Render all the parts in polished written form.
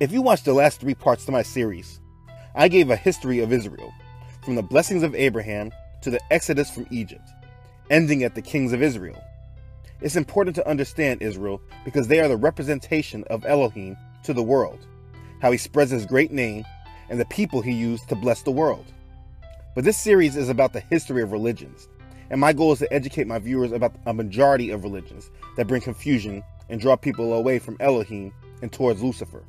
If you watched the last 3 parts to my series, I gave a history of Israel, from the blessings of Abraham to the exodus from Egypt, ending at the kings of Israel. It's important to understand Israel because they are the representation of Elohim to the world, how he spreads his great name, and the people he used to bless the world. But this series is about the history of religions, and my goal is to educate my viewers about a majority of religions that bring confusion and draw people away from Elohim and towards Lucifer.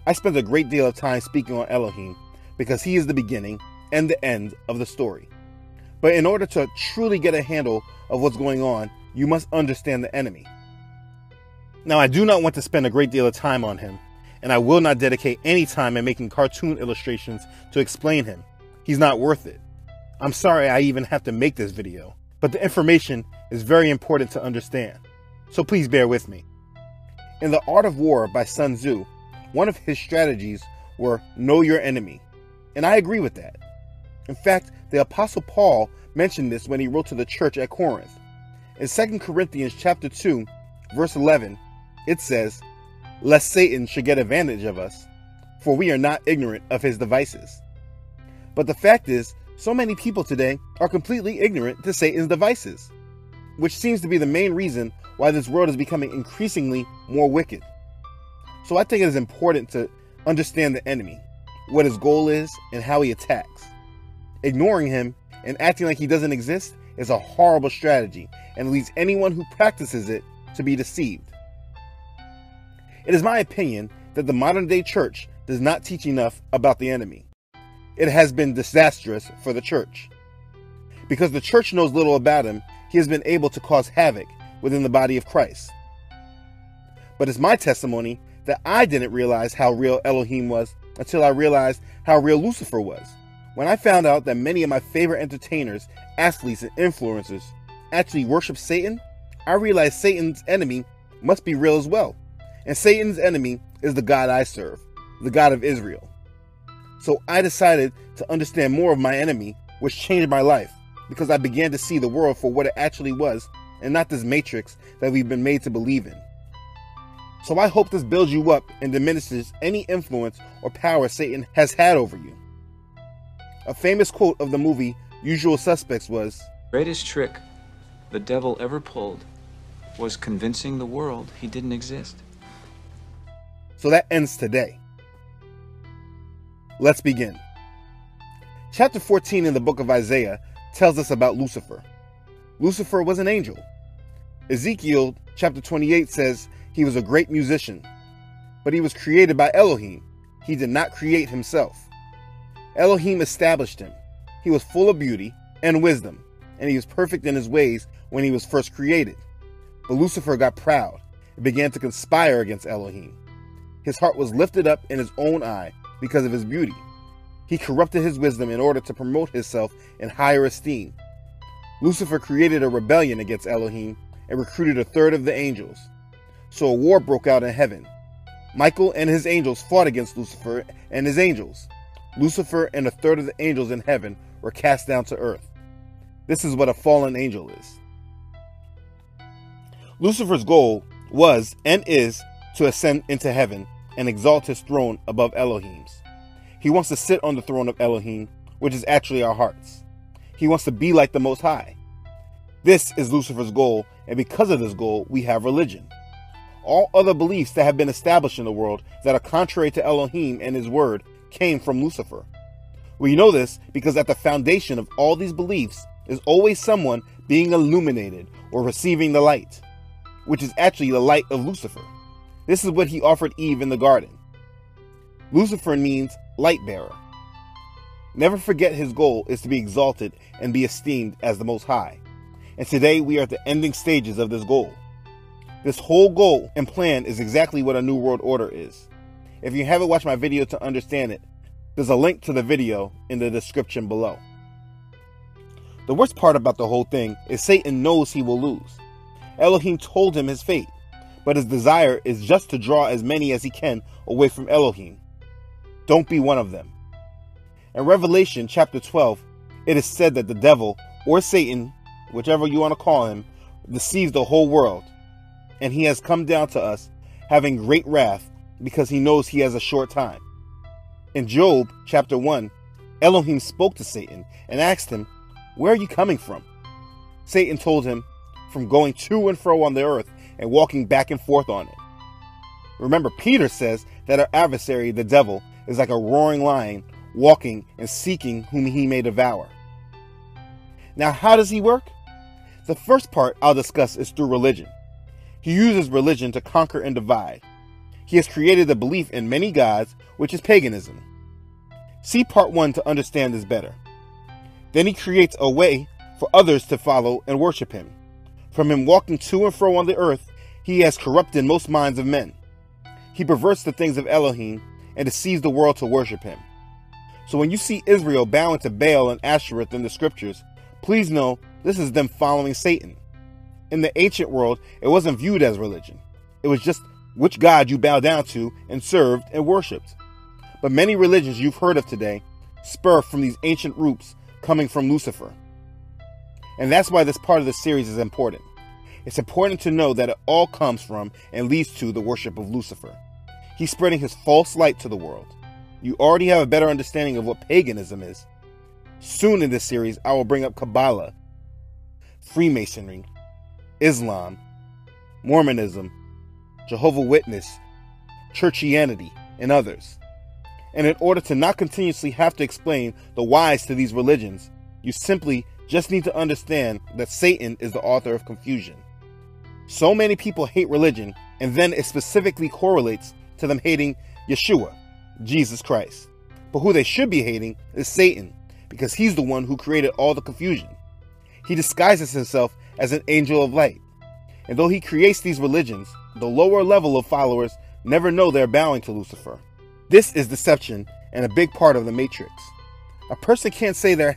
I spent a great deal of time speaking on Elohim because he is the beginning and the end of the story. But in order to truly get a handle of what's going on, you must understand the enemy. Now, I do not want to spend a great deal of time on him, and I will not dedicate any time in making cartoon illustrations to explain him. He's not worth it. I'm sorry I even have to make this video, but the information is very important to understand, so please bear with me. In The Art of War by Sun Tzu, one of his strategies were know your enemy, and I agree with that. In fact, the Apostle Paul mentioned this when he wrote to the church at Corinth. In 2 Corinthians chapter 2, verse 11, it says, "Lest Satan should get advantage of us, for we are not ignorant of his devices." But the fact is, so many people today are completely ignorant to Satan's devices, which seems to be the main reason why this world is becoming increasingly more wicked. So I think it is important to understand the enemy, what his goal is, and how he attacks. Ignoring him and acting like he doesn't exist is a horrible strategy and leads anyone who practices it to be deceived. It is my opinion that the modern day church does not teach enough about the enemy. It has been disastrous for the church. Because the church knows little about him, he has been able to cause havoc within the body of Christ. But it's my testimony that I didn't realize how real Elohim was until I realized how real Lucifer was. When I found out that many of my favorite entertainers, athletes, and influencers actually worship Satan, I realized Satan's enemy must be real as well. And Satan's enemy is the God I serve, the God of Israel. So I decided to understand more of my enemy, which changed my life because I began to see the world for what it actually was and not this matrix that we've been made to believe in. So I hope this builds you up and diminishes any influence or power Satan has had over you. A famous quote of the movie Usual Suspects was, "The greatest trick the devil ever pulled was convincing the world he didn't exist." So that ends today. Let's begin. Chapter 14 in the book of Isaiah tells us about Lucifer. Lucifer was an angel. Ezekiel chapter 28 says he was a great musician, but he was created by Elohim. He did not create himself. Elohim established him. He was full of beauty and wisdom, and he was perfect in his ways when he was first created. But Lucifer got proud and began to conspire against Elohim. His heart was lifted up in his own eye because of his beauty. He corrupted his wisdom in order to promote himself in higher esteem. Lucifer created a rebellion against Elohim and recruited a third of the angels. So a war broke out in heaven. Michael and his angels fought against Lucifer and his angels. Lucifer and a third of the angels in heaven were cast down to earth. This is what a fallen angel is. Lucifer's goal was and is to ascend into heaven and exalt his throne above Elohim's. He wants to sit on the throne of Elohim, which is actually our hearts. He wants to be like the Most High. This is Lucifer's goal, and because of this goal, we have religion. All other beliefs that have been established in the world that are contrary to Elohim and his word came from Lucifer. We know this because at the foundation of all these beliefs is always someone being illuminated or receiving the light, which is actually the light of Lucifer. This is what he offered Eve in the garden. Lucifer means light bearer. Never forget his goal is to be exalted and be esteemed as the Most High. And today we are at the ending stages of this goal. This whole goal and plan is exactly what a New World Order is. If you haven't watched my video to understand it, there's a link to the video in the description below. The worst part about the whole thing is Satan knows he will lose. Elohim told him his fate, but his desire is just to draw as many as he can away from Elohim. Don't be one of them. In Revelation chapter 12, it is said that the devil, or Satan, whichever you want to call him, deceives the whole world, and he has come down to us, having great wrath, because he knows he has a short time. In Job chapter 1, Elohim spoke to Satan and asked him, "Where are you coming from?" Satan told him, "From going to and fro on the earth and walking back and forth on it." Remember, Peter says that our adversary, the devil, is like a roaring lion, walking and seeking whom he may devour. Now, how does he work? The first part I'll discuss is through religion. He uses religion to conquer and divide. He has created the belief in many gods, which is paganism. See part 1 to understand this better. Then he creates a way for others to follow and worship him. From him walking to and fro on the earth, he has corrupted most minds of men. He perverts the things of Elohim and deceives the world to worship him. So when you see Israel bowing to Baal and Ashereth in the scriptures, please know this is them following Satan. In the ancient world, it wasn't viewed as religion. It was just which god you bow down to and served and worshipped. But many religions you've heard of today spur from these ancient roots coming from Lucifer. And that's why this part of the series is important. It's important to know that it all comes from and leads to the worship of Lucifer. He's spreading his false light to the world. You already have a better understanding of what paganism is. Soon in this series, I will bring up Kabbalah, Freemasonry, Islam, Mormonism, Jehovah's Witness, Churchianity, and others. And in order to not continuously have to explain the whys to these religions, you simply just need to understand that Satan is the author of confusion. So many people hate religion, and then it specifically correlates to them hating Yeshua, Jesus Christ. But who they should be hating is Satan, because he's the one who created all the confusion. He disguises himself as an angel of light. And though he creates these religions, the lower level of followers never know they're bowing to Lucifer. This is deception and a big part of the matrix. A person can't say they're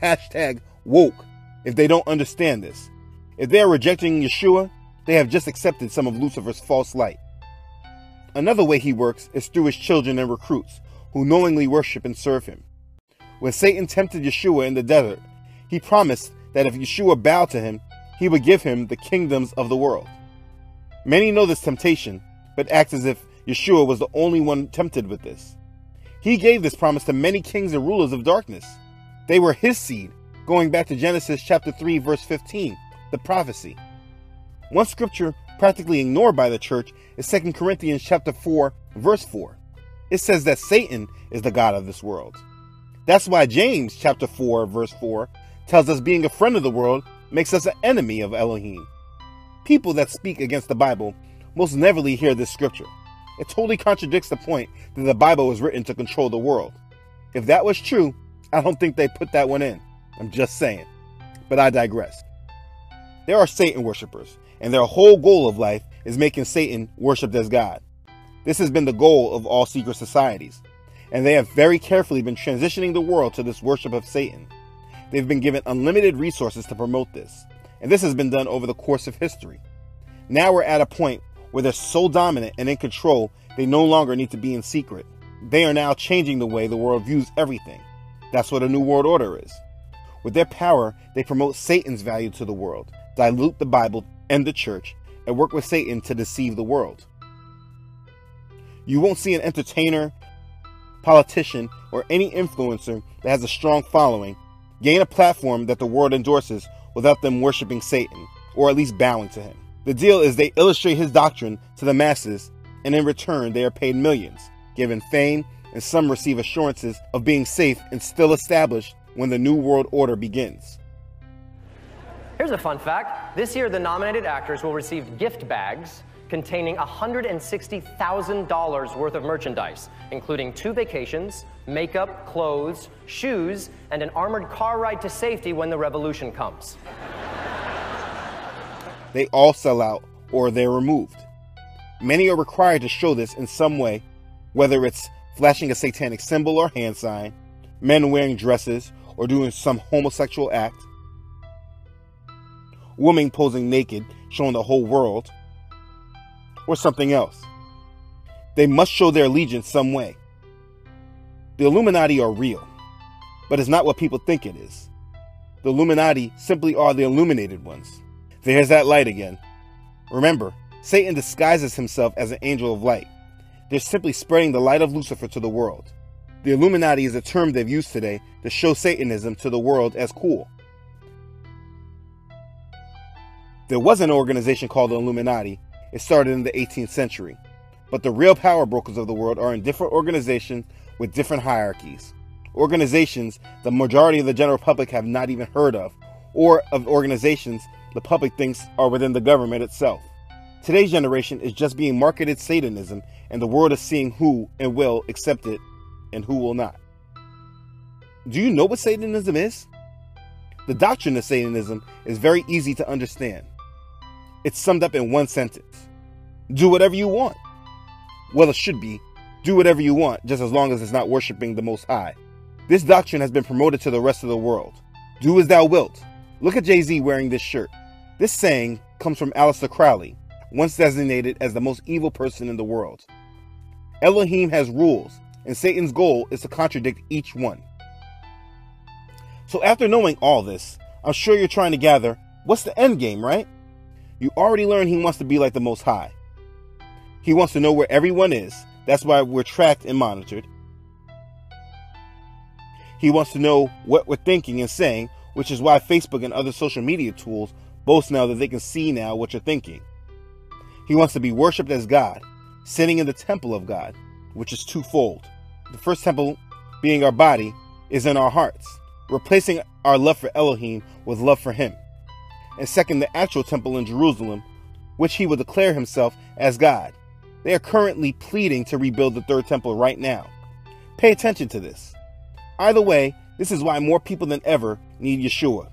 #woke if they don't understand this. If they are rejecting Yeshua, they have just accepted some of Lucifer's false light. Another way he works is through his children and recruits, who knowingly worship and serve him. When Satan tempted Yeshua in the desert, he promised that if Yeshua bowed to him, he would give him the kingdoms of the world. Many know this temptation, but act as if Yeshua was the only one tempted with this. He gave this promise to many kings and rulers of darkness. They were his seed, going back to Genesis chapter 3, verse 15, the prophecy. One scripture practically ignored by the church is 2 Corinthians chapter 4, verse 4. It says that Satan is the god of this world. That's why James chapter 4, verse 4 tells us being a friend of the world makes us an enemy of Elohim. People that speak against the Bible most neverly hear this scripture. It totally contradicts the point that the Bible was written to control the world. If that was true, I don't think they put that one in. I'm just saying. But I digress. There are Satan worshippers, and their whole goal of life is making Satan worshipped as God. This has been the goal of all secret societies, and they have very carefully been transitioning the world to this worship of Satan. They've been given unlimited resources to promote this, and this has been done over the course of history. Now we're at a point where they're so dominant and in control, they no longer need to be in secret. They are now changing the way the world views everything. That's what a new world order is. With their power, they promote Satan's value to the world, dilute the Bible and the church, and work with Satan to deceive the world. You won't see an entertainer, politician, or any influencer that has a strong following gain a platform that the world endorses without them worshiping Satan, or at least bowing to him. The deal is they illustrate his doctrine to the masses, and in return they are paid millions, given fame, and some receive assurances of being safe and still established when the New World Order begins. Here's a fun fact. This year, the nominated actors will receive gift bags containing $160,000 worth of merchandise, including 2 vacations, makeup, clothes, shoes, and an armored car ride to safety when the revolution comes. They all sell out or they're removed. Many are required to show this in some way, whether it's flashing a satanic symbol or hand sign, men wearing dresses, or doing some homosexual act, women posing naked, showing the whole world, or something else. They must show their allegiance some way. The Illuminati are real, but it's not what people think it is. The Illuminati simply are the illuminated ones. There's that light again. Remember, Satan disguises himself as an angel of light. They're simply spreading the light of Lucifer to the world. The Illuminati is a term they've used today to show Satanism to the world as cool. There was an organization called the Illuminati. It started in the 18th century. But the real power brokers of the world are in different organizations with different hierarchies. Organizations the majority of the general public have not even heard of, or of organizations the public thinks are within the government itself. Today's generation is just being marketed Satanism, and the world is seeing who and will accept it and who will not. Do you know what Satanism is? The doctrine of Satanism is very easy to understand. It's summed up in one sentence. Do whatever you want. Well, it should be, do whatever you want, just as long as it's not worshiping the Most High. This doctrine has been promoted to the rest of the world. Do as thou wilt. Look at Jay-Z wearing this shirt. This saying comes from Aleister Crowley, once designated as the most evil person in the world. Elohim has rules, and Satan's goal is to contradict each one. So after knowing all this, I'm sure you're trying to gather, what's the end game, right? You already learned he wants to be like the Most High. He wants to know where everyone is. That's why we're tracked and monitored. He wants to know what we're thinking and saying, which is why Facebook and other social media tools boast now that they can see now what you're thinking. He wants to be worshipped as God, sitting in the temple of God, which is twofold. The first temple, being our body, is in our hearts, replacing our love for Elohim with love for Him. And second, the actual temple in Jerusalem, which He will declare Himself as God. They are currently pleading to rebuild the third temple right now. Pay attention to this. Either way, this is why more people than ever need Yeshua.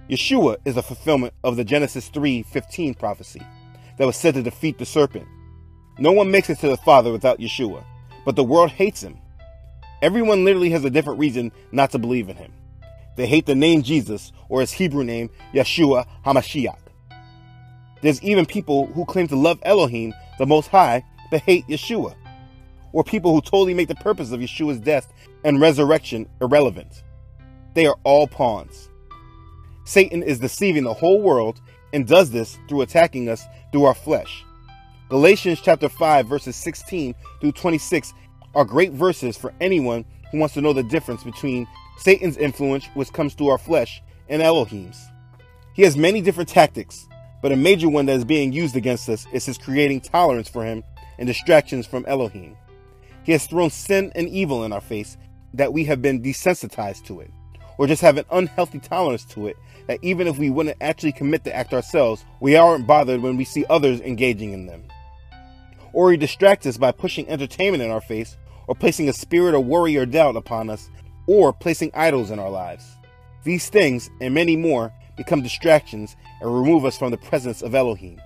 Yeshua is a fulfillment of the Genesis 3:15 prophecy that was said to defeat the serpent. No one makes it to the Father without Yeshua, but the world hates Him. Everyone literally has a different reason not to believe in Him. They hate the name Jesus, or His Hebrew name, Yeshua HaMashiach. There's even people who claim to love Elohim, the Most High, but hate Yeshua. Or people who totally make the purpose of Yeshua's death and resurrection irrelevant. They are all pawns. Satan is deceiving the whole world and does this through attacking us through our flesh. Galatians chapter 5 verses 16 through 26 are great verses for anyone who wants to know the difference between Satan's influence, which comes through our flesh, and Elohim's. He has many different tactics, but a major one that is being used against us is his creating tolerance for him and distractions from Elohim. He has thrown sin and evil in our face that we have been desensitized to it, or just have an unhealthy tolerance to it that even if we wouldn't actually commit the act ourselves, we aren't bothered when we see others engaging in them. Or he distracts us by pushing entertainment in our face, or placing a spirit of worry or doubt upon us, or placing idols in our lives. These things, and many more, become distractions and remove us from the presence of Elohim.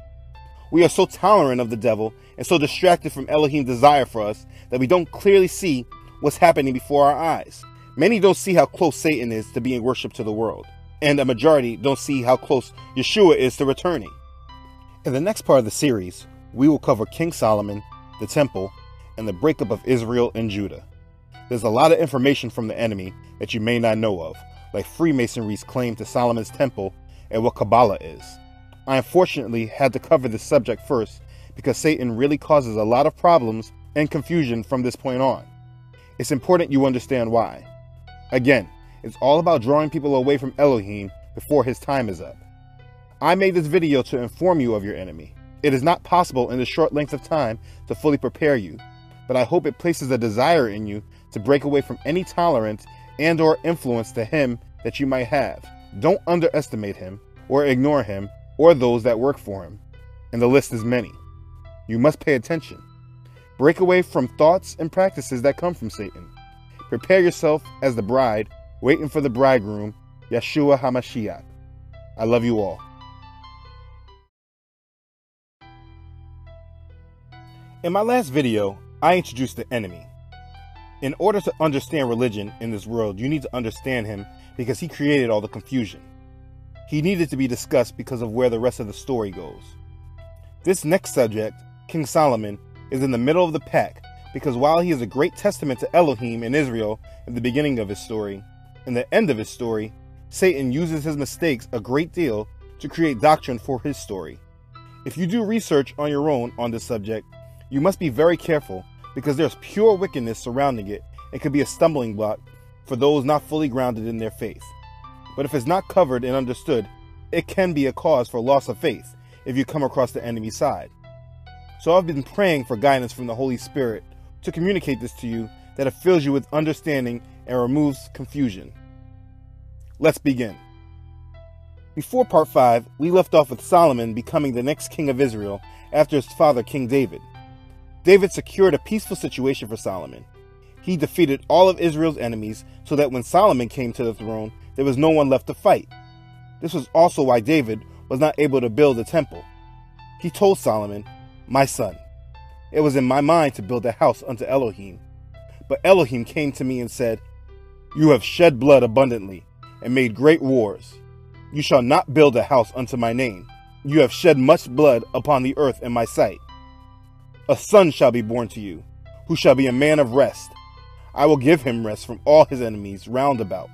We are so tolerant of the devil and so distracted from Elohim's desire for us that we don't clearly see what's happening before our eyes. Many don't see how close Satan is to being worshipped to the world, and a majority don't see how close Yeshua is to returning. In the next part of the series, we will cover King Solomon, the temple, and the breakup of Israel and Judah. There's a lot of information from the enemy that you may not know of, like Freemasonry's claim to Solomon's temple and what Kabbalah is. I unfortunately had to cover this subject first because Satan really causes a lot of problems and confusion from this point on. It's important you understand why. Again, it's all about drawing people away from Elohim before his time is up. I made this video to inform you of your enemy. It is not possible in this short length of time to fully prepare you, but I hope it places a desire in you to break away from any tolerance and or influence to him that you might have. Don't underestimate him or ignore him or those that work for him. And the list is many. You must pay attention. Break away from thoughts and practices that come from Satan. Prepare yourself as the bride, waiting for the bridegroom, Yeshua HaMashiach. I love you all. In my last video, I introduced the enemy. In order to understand religion in this world, you need to understand him because he created all the confusion. He needed to be discussed because of where the rest of the story goes. This next subject, King Solomon, is in the middle of the pack because while he is a great testament to Elohim in Israel in the beginning of his story, in the end of his story, Satan uses his mistakes a great deal to create doctrine for his story. If you do research on your own on this subject, you must be very careful because there's pure wickedness surrounding it and could be a stumbling block for those not fully grounded in their faith. But if it's not covered and understood, it can be a cause for loss of faith if you come across the enemy side. So I've been praying for guidance from the Holy Spirit to communicate this to you, that it fills you with understanding and removes confusion. Let's begin. Before part 5, we left off with Solomon becoming the next king of Israel after his father, King David. David secured a peaceful situation for Solomon. He defeated all of Israel's enemies so that when Solomon came to the throne, there was no one left to fight. This was also why David was not able to build a temple. He told Solomon, "My son, it was in my mind to build a house unto Elohim. But Elohim came to me and said, You have shed blood abundantly and made great wars. You shall not build a house unto my name. You have shed much blood upon the earth in my sight. A son shall be born to you, who shall be a man of rest. I will give him rest from all his enemies round about.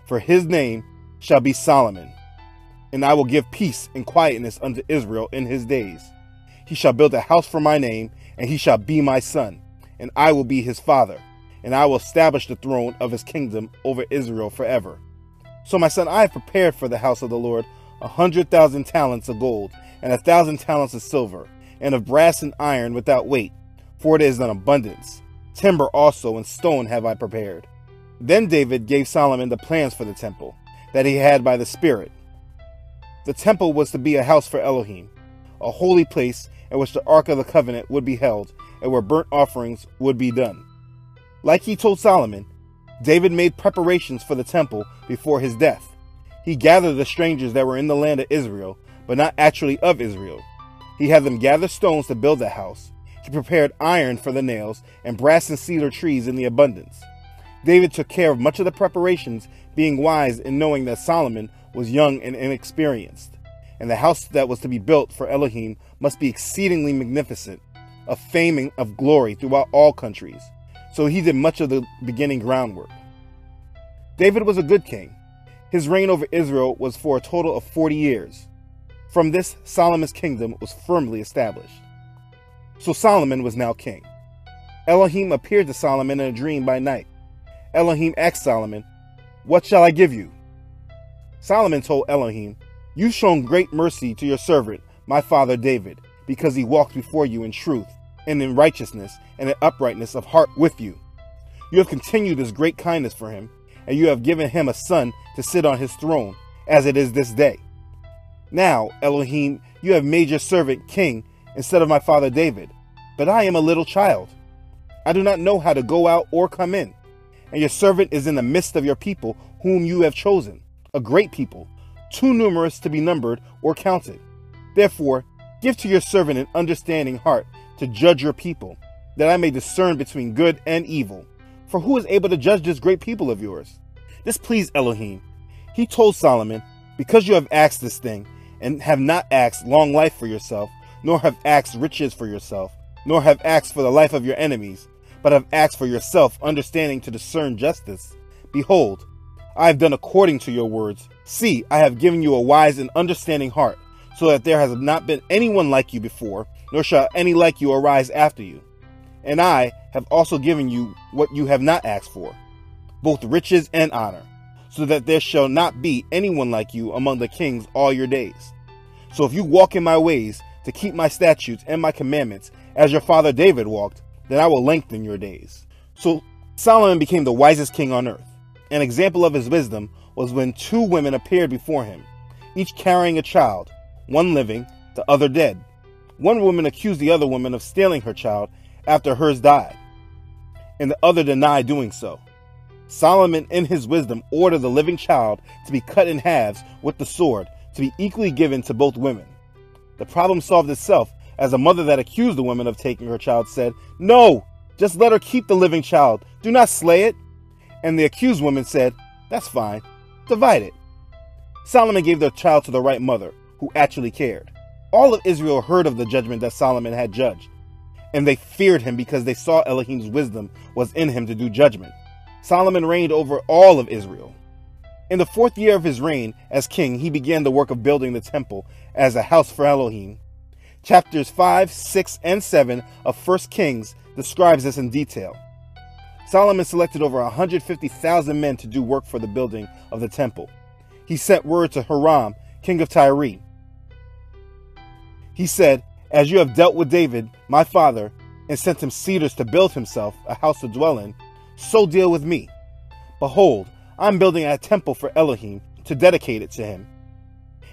For his name shall be Solomon, and I will give peace and quietness unto Israel in his days. He shall build a house for my name, and he shall be my son, and I will be his father, and I will establish the throne of his kingdom over Israel forever. So my son, I have prepared for the house of the Lord 100,000 talents of gold, and 1,000 talents of silver, and of brass and iron without weight, for it is an abundance. Timber also and stone have I prepared." Then David gave Solomon the plans for the temple that he had by the Spirit. The temple was to be a house for Elohim, a holy place in which the Ark of the Covenant would be held and where burnt offerings would be done. Like he told Solomon, David made preparations for the temple before his death. He gathered the strangers that were in the land of Israel, but not actually of Israel. He had them gather stones to build the house. He prepared iron for the nails and brass and cedar trees in the abundance. David took care of much of the preparations, being wise in knowing that Solomon was young and inexperienced, and the house that was to be built for Elohim must be exceedingly magnificent, of fame and of glory throughout all countries. So he did much of the beginning groundwork. David was a good king. His reign over Israel was for a total of 40 years. From this, Solomon's kingdom was firmly established. So Solomon was now king. Elohim appeared to Solomon in a dream by night. Elohim asked Solomon, "What shall I give you?" Solomon told Elohim, "You've shown great mercy to your servant, my father David, because he walked before you in truth, and in righteousness, and in uprightness of heart with you. You have continued this great kindness for him, and you have given him a son to sit on his throne, as it is this day. Now, Elohim, you have made your servant king instead of my father David, but I am a little child. I do not know how to go out or come in, and your servant is in the midst of your people whom you have chosen, a great people, too numerous to be numbered or counted. Therefore, give to your servant an understanding heart to judge your people, that I may discern between good and evil. For who is able to judge this great people of yours?" This pleased Elohim. He told Solomon, "Because you have asked this thing, and have not asked long life for yourself, nor have asked riches for yourself, nor have asked for the life of your enemies, but have asked for yourself understanding to discern justice, behold, I have done according to your words. See, I have given you a wise and understanding heart, so that there has not been anyone like you before, nor shall any like you arise after you. And I have also given you what you have not asked for, both riches and honor, so that there shall not be anyone like you among the kings all your days. So if you walk in my ways, to keep my statutes and my commandments, as your father David walked, then I will lengthen your days." So Solomon became the wisest king on earth. An example of his wisdom was when two women appeared before him, each carrying a child, one living, the other dead. One woman accused the other woman of stealing her child after hers died, and the other denied doing so. Solomon, in his wisdom, ordered the living child to be cut in halves with the sword, to be equally given to both women. The problem solved itself, as a mother that accused the woman of taking her child said, "No, just let her keep the living child. Do not slay it." And the accused woman said, "That's fine. Divide it." Solomon gave the child to the right mother, who actually cared. All of Israel heard of the judgment that Solomon had judged, and they feared him because they saw Elohim's wisdom was in him to do judgment. Solomon reigned over all of Israel. In the 4th year of his reign as king, he began the work of building the temple as a house for Elohim. Chapters 5, 6, and 7 of 1 Kings describes this in detail. Solomon selected over 150,000 men to do work for the building of the temple. He sent word to Hiram, king of Tyre. He said, "As you have dealt with David, my father, and sent him cedars to build himself a house to dwell in, so deal with me. Behold, I am building a temple for Elohim to dedicate it to him.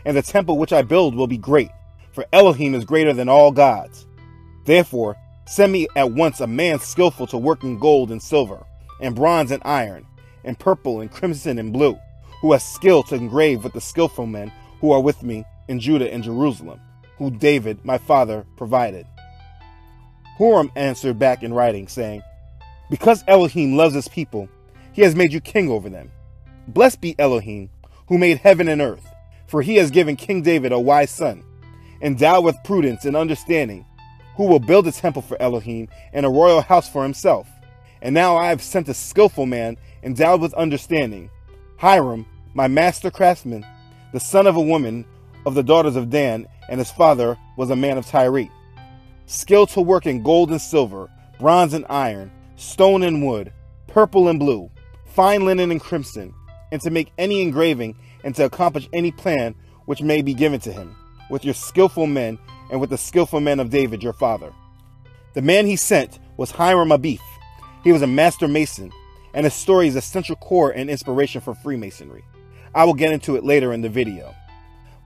And the temple which I build will be great, for Elohim is greater than all gods. Therefore, send me at once a man skillful to work in gold and silver, and bronze and iron, and purple and crimson and blue, who has skill to engrave with the skillful men who are with me in Judah and Jerusalem, who David, my father, provided." Hiram answered back in writing, saying, "Because Elohim loves his people, he has made you king over them. Blessed be Elohim, who made heaven and earth, for he has given King David a wise son, endowed with prudence and understanding, who will build a temple for Elohim and a royal house for himself. And now I have sent a skillful man endowed with understanding, Hiram, my master craftsman, the son of a woman of the daughters of Dan, and his father was a man of Tyre. Skilled to work in gold and silver, bronze and iron, stone and wood, purple and blue, fine linen and crimson, and to make any engraving and to accomplish any plan which may be given to him, with your skillful men and with the skillful men of David your father." The man he sent was Hiram Abith. He was a master mason, and his story is a central core and inspiration for Freemasonry. I will get into it later in the video.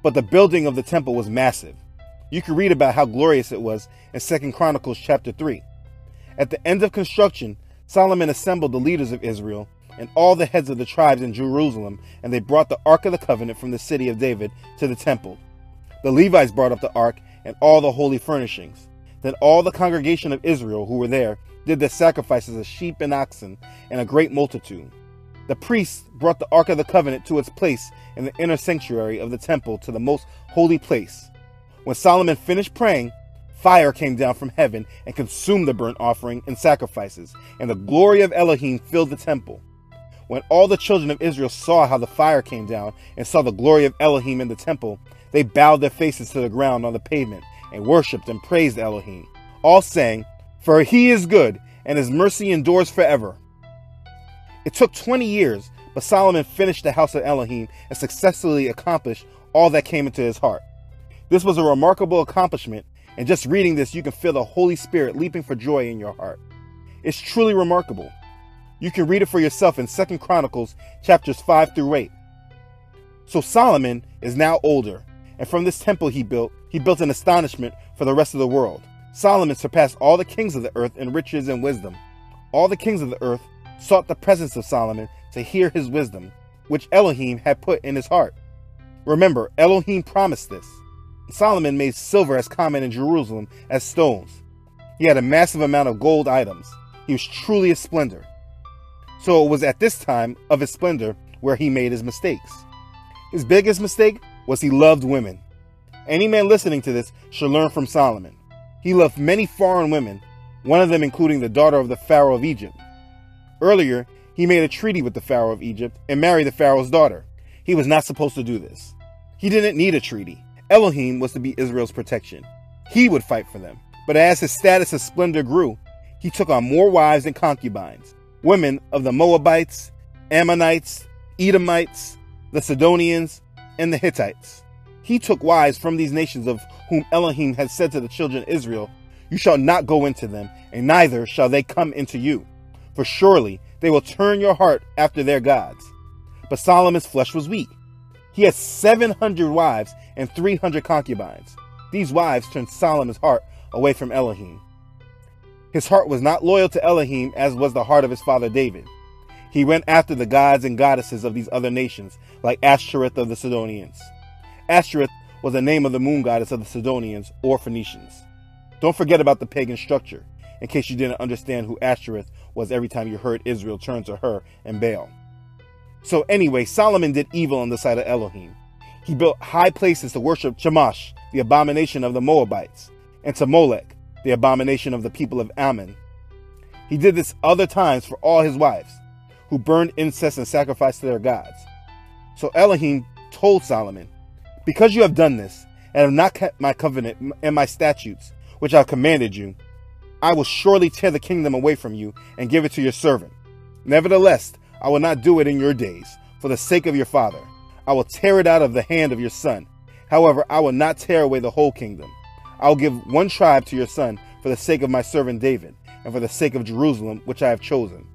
But the building of the temple was massive. You can read about how glorious it was in 2 Chronicles chapter 3. At the end of construction, Solomon assembled the leaders of Israel and all the heads of the tribes in Jerusalem, and they brought the Ark of the Covenant from the city of David to the temple. The Levites brought up the Ark and all the holy furnishings. Then all the congregation of Israel who were there did their sacrifices of sheep and oxen and a great multitude. The priests brought the Ark of the Covenant to its place in the inner sanctuary of the temple to the most holy place. When Solomon finished praying, fire came down from heaven and consumed the burnt offering and sacrifices, and the glory of Elohim filled the temple. When all the children of Israel saw how the fire came down and saw the glory of Elohim in the temple, they bowed their faces to the ground on the pavement and worshipped and praised Elohim, all saying, "For he is good, and his mercy endures forever." It took 20 years, but Solomon finished the house of Elohim and successfully accomplished all that came into his heart. This was a remarkable accomplishment, and just reading this, you can feel the Holy Spirit leaping for joy in your heart. It's truly remarkable. You can read it for yourself in 2 Chronicles chapters 5 through 8. So Solomon is now older, and from this temple he built an astonishment for the rest of the world. Solomon surpassed all the kings of the earth in riches and wisdom. All the kings of the earth sought the presence of Solomon to hear his wisdom, which Elohim had put in his heart. Remember, Elohim promised this. Solomon made silver as common in Jerusalem as stones. He had a massive amount of gold items. He was truly a splendor. So it was at this time of his splendor where he made his mistakes. His biggest mistake was he loved women. Any man listening to this should learn from Solomon. He loved many foreign women, one of them including the daughter of the Pharaoh of Egypt. Earlier, he made a treaty with the Pharaoh of Egypt and married the Pharaoh's daughter. He was not supposed to do this. He didn't need a treaty. Elohim was to be Israel's protection. He would fight for them. But as his status of splendor grew, he took on more wives and concubines, women of the Moabites, Ammonites, Edomites, the Sidonians, and the Hittites. He took wives from these nations of whom Elohim had said to the children of Israel, "You shall not go into them, and neither shall they come into you. For surely they will turn your heart after their gods." But Solomon's flesh was weak. He had 700 wives and 300 concubines. These wives turned Solomon's heart away from Elohim. His heart was not loyal to Elohim as was the heart of his father David. He went after the gods and goddesses of these other nations, like Ashtoreth of the Sidonians. Ashtoreth was the name of the moon goddess of the Sidonians or Phoenicians. Don't forget about the pagan structure, in case you didn't understand who Ashtoreth was every time you heard Israel turn to her and Baal. So anyway, Solomon did evil on the side of Elohim. He built high places to worship Chemosh, the abomination of the Moabites, and to Molech, the abomination of the people of Ammon. He did this other times for all his wives, who burned incense and sacrificed to their gods. So Elohim told Solomon, "Because you have done this, and have not kept my covenant and my statutes, which I have commanded you, I will surely tear the kingdom away from you and give it to your servant. Nevertheless, I will not do it in your days, for the sake of your father. I will tear it out of the hand of your son. However, I will not tear away the whole kingdom. I will give one tribe to your son for the sake of my servant David, and for the sake of Jerusalem, which I have chosen.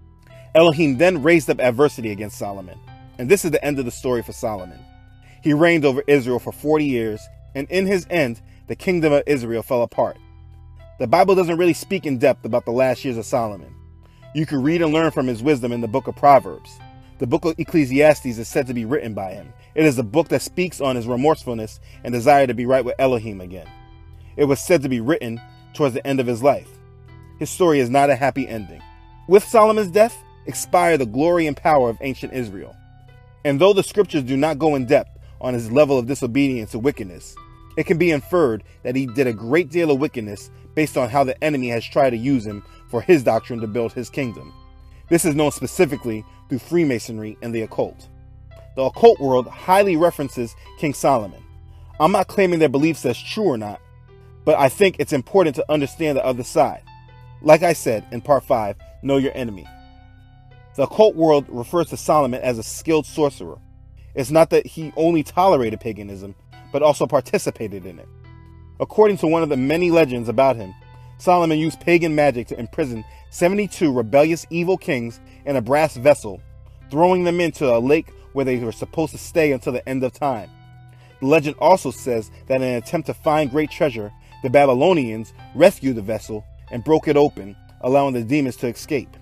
Elohim then raised up adversity against Solomon, and this is the end of the story for Solomon. He reigned over Israel for 40 years, and in his end, the kingdom of Israel fell apart. The Bible doesn't really speak in depth about the last years of Solomon. You can read and learn from his wisdom in the book of Proverbs. The book of Ecclesiastes is said to be written by him. It is a book that speaks on his remorsefulness and desire to be right with Elohim again. It was said to be written towards the end of his life. His story is not a happy ending. With Solomon's death, expired the glory and power of ancient Israel. And though the scriptures do not go in depth on his level of disobedience and wickedness, it can be inferred that he did a great deal of wickedness based on how the enemy has tried to use him for his doctrine to build his kingdom. This is known specifically through Freemasonry and the occult. The occult world highly references King Solomon. I'm not claiming their beliefs as true or not, but I think it's important to understand the other side. Like I said in part 5, know your enemy. The occult world refers to Solomon as a skilled sorcerer. It's not that he only tolerated paganism, but also participated in it. According to one of the many legends about him, Solomon used pagan magic to imprison 72 rebellious evil kings in a brass vessel, throwing them into a lake where they were supposed to stay until the end of time. The legend also says that in an attempt to find great treasure, the Babylonians rescued the vessel and broke it open, allowing the demons to escape.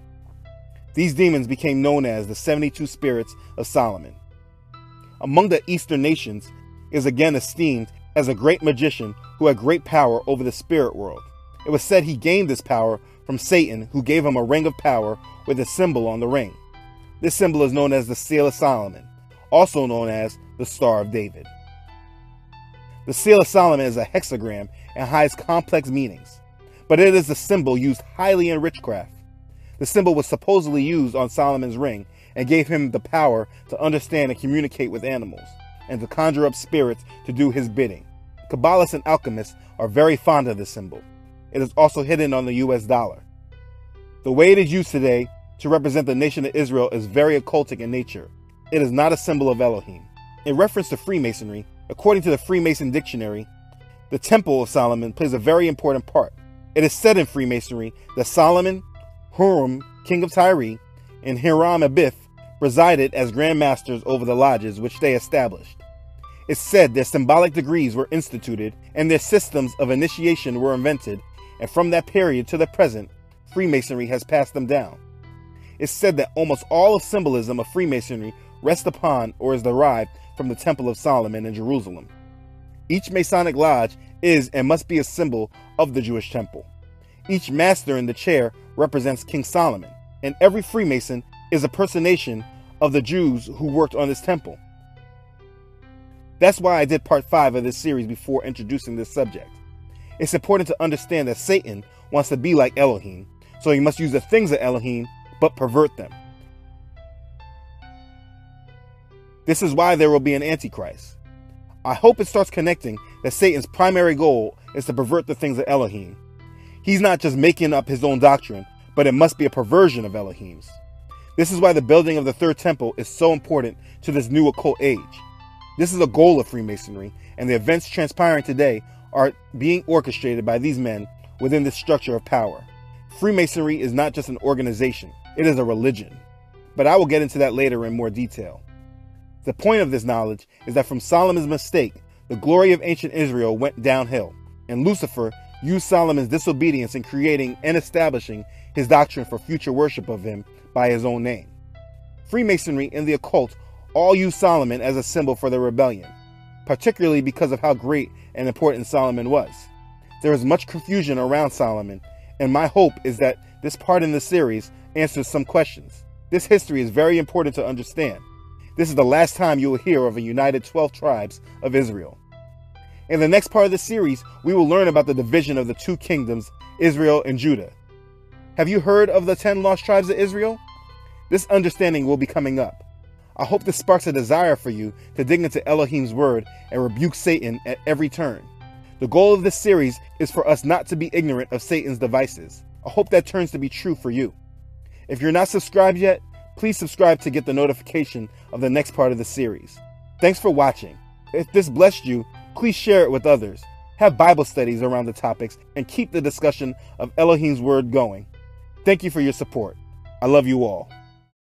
These demons became known as the 72 spirits of Solomon. Among the Eastern nations is again esteemed as a great magician who had great power over the spirit world. It was said he gained this power from Satan, who gave him a ring of power with a symbol on the ring. This symbol is known as the Seal of Solomon, also known as the Star of David. The Seal of Solomon is a hexagram and hides complex meanings, but it is a symbol used highly in witchcraft. The symbol was supposedly used on Solomon's ring and gave him the power to understand and communicate with animals, and to conjure up spirits to do his bidding. Kabbalists and alchemists are very fond of this symbol. It is also hidden on the US dollar. The way it is used today to represent the nation of Israel is very occultic in nature. It is not a symbol of Elohim. In reference to Freemasonry, according to the Freemason Dictionary, the Temple of Solomon plays a very important part. It is said in Freemasonry that Solomon, Huram, king of Tyre, and Hiram Abith resided as Grand Masters over the lodges which they established. It's said their symbolic degrees were instituted and their systems of initiation were invented, and from that period to the present, Freemasonry has passed them down. It's said that almost all of symbolism of Freemasonry rests upon or is derived from the Temple of Solomon in Jerusalem. Each Masonic lodge is and must be a symbol of the Jewish temple. Each master in the chair represents King Solomon, and every Freemason is a personation of the Jews who worked on this temple. That's why I did part 5 of this series before introducing this subject. It's important to understand that Satan wants to be like Elohim, so he must use the things of Elohim, but pervert them. This is why there will be an Antichrist. I hope it starts connecting that Satan's primary goal is to pervert the things of Elohim. He's not just making up his own doctrine, but it must be a perversion of Elohim's. This is why the building of the third temple is so important to this new occult age. This is a goal of Freemasonry, and the events transpiring today are being orchestrated by these men within this structure of power. Freemasonry is not just an organization, it is a religion. But I will get into that later in more detail. The point of this knowledge is that from Solomon's mistake, the glory of ancient Israel went downhill, and Lucifer used Solomon's disobedience in creating and establishing his doctrine for future worship of him by his own name. Freemasonry and the occult all use Solomon as a symbol for their rebellion, particularly because of how great and important Solomon was. There is much confusion around Solomon, and my hope is that this part in the series answers some questions. This history is very important to understand. This is the last time you will hear of a united 12 tribes of Israel. In the next part of the series, we will learn about the division of the two kingdoms, Israel and Judah. Have you heard of the 10 lost tribes of Israel? This understanding will be coming up. I hope this sparks a desire for you to dig into Elohim's word and rebuke Satan at every turn. The goal of this series is for us not to be ignorant of Satan's devices. I hope that turns to be true for you. If you're not subscribed yet, please subscribe to get the notification of the next part of the series. Thanks for watching. If this blessed you, please share it with others. Have Bible studies around the topics and keep the discussion of Elohim's word going. Thank you for your support. I love you all.